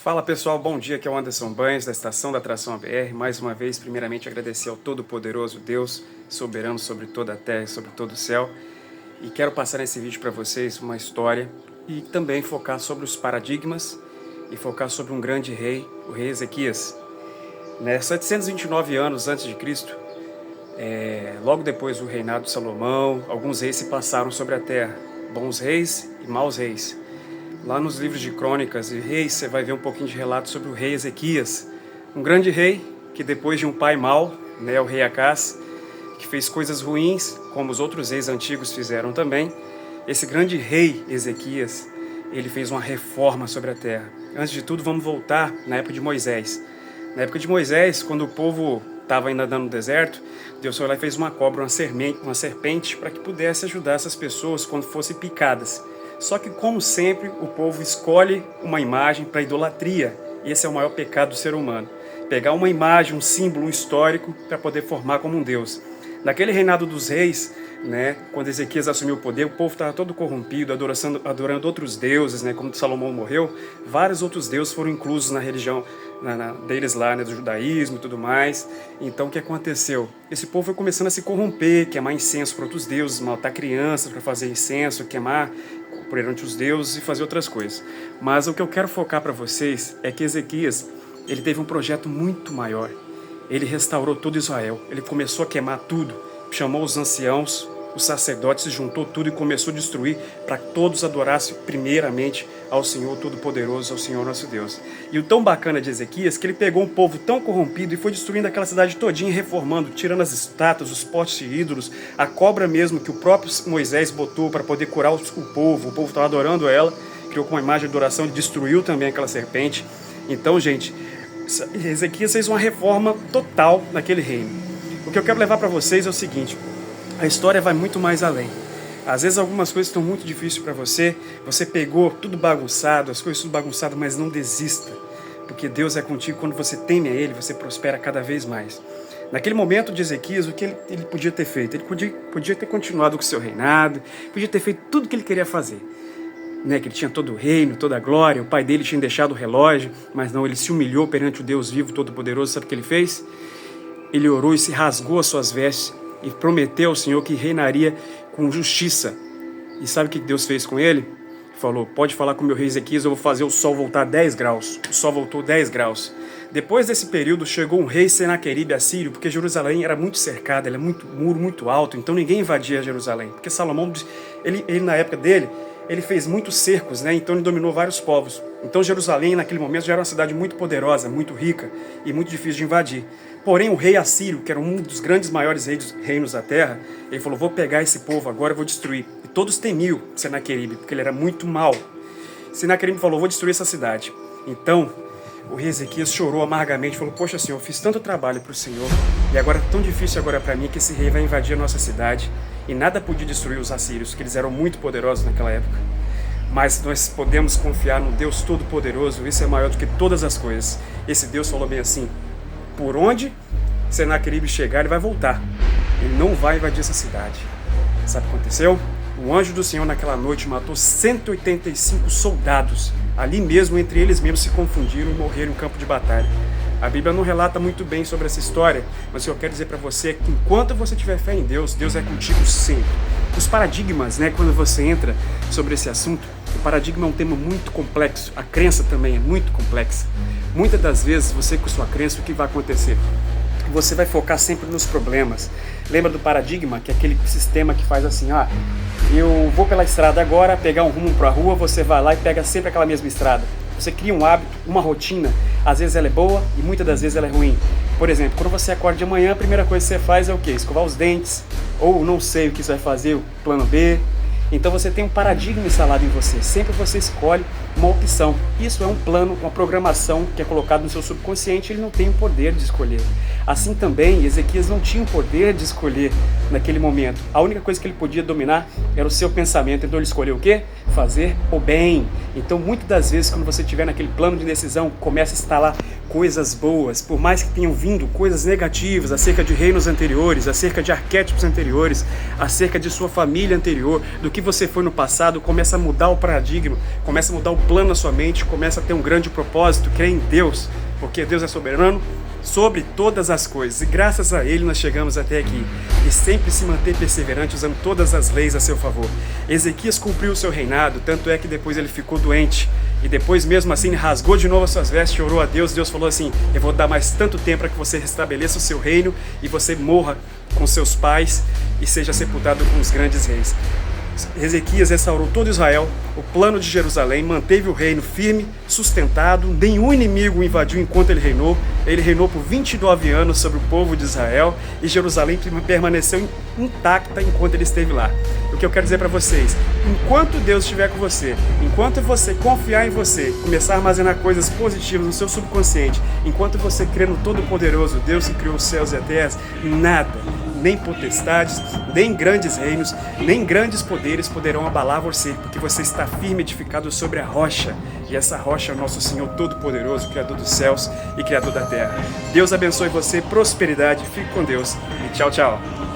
Fala pessoal, bom dia, aqui é o Anderson Banhos da Estação da Atração ABR. Mais uma vez, primeiramente agradecer ao Todo-Poderoso Deus, soberano sobre toda a terra e sobre todo o céu. E quero passar nesse vídeo para vocês uma história e também focar sobre os paradigmas e focar sobre um grande rei, o rei Ezequias. 729 anos antes de Cristo, logo depois do reinado de Salomão, alguns reis se passaram sobre a terra, bons reis e maus reis. Lá nos livros de crônicas e reis, você vai ver um pouquinho de relato sobre o rei Ezequias, um grande rei que depois de um pai mau, o rei Acás, que fez coisas ruins, como os outros reis antigos fizeram também, esse grande rei Ezequias, ele fez uma reforma sobre a terra. Antes de tudo, vamos voltar na época de Moisés. Na época de Moisés, quando o povo estava ainda andando no deserto, Deus foi lá e fez uma cobra, uma serpente, para que pudesse ajudar essas pessoas quando fossem picadas. Só que, como sempre, o povo escolhe uma imagem para idolatria. E esse é o maior pecado do ser humano. Pegar uma imagem, um símbolo, um histórico, para poder formar como um Deus. Naquele reinado dos reis, quando Ezequias assumiu o poder, o povo estava todo corrompido, adorando outros deuses, como Salomão morreu. Vários outros deuses foram inclusos na religião deles lá, do judaísmo e tudo mais. Então, o que aconteceu? Esse povo foi começando a se corromper, queimar incenso para outros deuses, matar crianças para fazer incenso, queimar perante os deuses e fazer outras coisas. Mas o que eu quero focar para vocês é que Ezequias, ele teve um projeto muito maior. Ele restaurou todo Israel. Ele começou a queimar tudo. Chamou os anciãos, os sacerdotes, juntou tudo e começou a destruir para que todos adorassem primeiramente ao Senhor Todo-Poderoso, ao Senhor nosso Deus. E o tão bacana de Ezequias que ele pegou um povo tão corrompido e foi destruindo aquela cidade todinha, reformando, tirando as estátuas, os postes de ídolos, a cobra mesmo que o próprio Moisés botou para poder curar o povo estava adorando ela, criou com uma imagem de adoração e destruiu também aquela serpente. Então, gente, Ezequias fez uma reforma total naquele reino. O que eu quero levar para vocês é o seguinte: a história vai muito mais além. Às vezes algumas coisas estão muito difíceis para você, você pegou tudo bagunçado, as coisas tudo bagunçado, mas não desista, porque Deus é contigo. Quando você teme a Ele, você prospera cada vez mais. Naquele momento de Ezequias, o que ele podia ter feito? Ele podia ter continuado com o seu reinado, podia ter feito tudo o que ele queria fazer. Que ele tinha todo o reino, toda a glória, o pai dele tinha deixado o relógio, mas não, ele se humilhou perante o Deus vivo, todo-poderoso. Sabe o que ele fez? Ele orou e se rasgou as suas vestes e prometeu ao Senhor que reinaria com justiça. E sabe o que Deus fez com ele? Falou: pode falar com o meu rei Ezequias, eu vou fazer o sol voltar 10 graus. O sol voltou 10 graus. Depois desse período chegou um rei Senaqueribe assírio, porque Jerusalém era muito cercada, ele é muito muro, muito alto, então ninguém invadia Jerusalém. Porque Salomão, ele na época dele, ele fez muitos cercos, então ele dominou vários povos. Então Jerusalém naquele momento já era uma cidade muito poderosa, muito rica e muito difícil de invadir. Porém o rei assírio, que era um dos grandes maiores reinos da terra, ele falou: vou pegar esse povo agora, vou destruir. E todos temiam Senaqueribe, porque ele era muito mau. Senaqueribe falou: vou destruir essa cidade. Então o rei Ezequias chorou amargamente, falou: poxa, Senhor, eu fiz tanto trabalho para o Senhor, e agora é tão difícil agora para mim que esse rei vai invadir a nossa cidade. E nada podia destruir os assírios, que eles eram muito poderosos naquela época. Mas nós podemos confiar no Deus Todo-Poderoso, isso é maior do que todas as coisas. Esse Deus falou bem assim: por onde Senaqueribe chegar, ele vai voltar. Ele não vai invadir essa cidade. Sabe o que aconteceu? O anjo do Senhor naquela noite matou 185 soldados. Ali mesmo, entre eles mesmos, se confundiram e morreram em campo de batalha. A Bíblia não relata muito bem sobre essa história, mas o que eu quero dizer para você é que enquanto você tiver fé em Deus, Deus é contigo sempre. Os paradigmas, quando você entra sobre esse assunto, o paradigma é um tema muito complexo, a crença também é muito complexa. Muitas das vezes, você com sua crença, o que vai acontecer? Você vai focar sempre nos problemas. Lembra do paradigma, que é aquele sistema que faz assim: eu vou pela estrada agora, pegar um rumo para a rua, você vai lá e pega sempre aquela mesma estrada. Você cria um hábito, uma rotina, às vezes ela é boa e muitas das vezes ela é ruim. Por exemplo, quando você acorda de manhã, a primeira coisa que você faz é o quê? Escovar os dentes, ou não sei o que você vai fazer, o plano B. Então você tem um paradigma instalado em você, sempre você escolhe uma opção. Isso é um plano, uma programação que é colocado no seu subconsciente, ele não tem o poder de escolher. Assim também, Ezequias não tinha o poder de escolher naquele momento. A única coisa que ele podia dominar era o seu pensamento. Então ele escolheu o quê? Fazer o bem. Então muitas das vezes, quando você estiver naquele plano de decisão, começa a instalar coisas boas, por mais que tenham vindo coisas negativas acerca de reinos anteriores, acerca de arquétipos anteriores, acerca de sua família anterior, do que você foi no passado, começa a mudar o paradigma, começa a mudar o plano na sua mente, começa a ter um grande propósito, crê em Deus, porque Deus é soberano sobre todas as coisas, e graças a Ele nós chegamos até aqui, e sempre se manter perseverante, usando todas as leis a seu favor. Ezequias cumpriu o seu reinado, tanto é que depois ele ficou doente, e depois mesmo assim rasgou de novo as suas vestes, orou a Deus. Deus falou assim: eu vou dar mais tanto tempo para que você restabeleça o seu reino, e você morra com seus pais, e seja sepultado com os grandes reis. Ezequias restaurou todo Israel, o plano de Jerusalém, manteve o reino firme, sustentado, nenhum inimigo o invadiu enquanto ele reinou por 29 anos sobre o povo de Israel, e Jerusalém permaneceu intacta enquanto ele esteve lá. O que eu quero dizer para vocês, enquanto Deus estiver com você, enquanto você confiar em você, começar a armazenar coisas positivas no seu subconsciente, enquanto você crer no Todo-Poderoso, Deus que criou os céus e a terra, nada, nem potestades, nem grandes reinos, nem grandes poderes poderão abalar você, porque você está firme, edificado sobre a rocha, e essa rocha é o nosso Senhor Todo-Poderoso, Criador dos céus e Criador da terra. Deus abençoe você, prosperidade, fique com Deus, e tchau, tchau.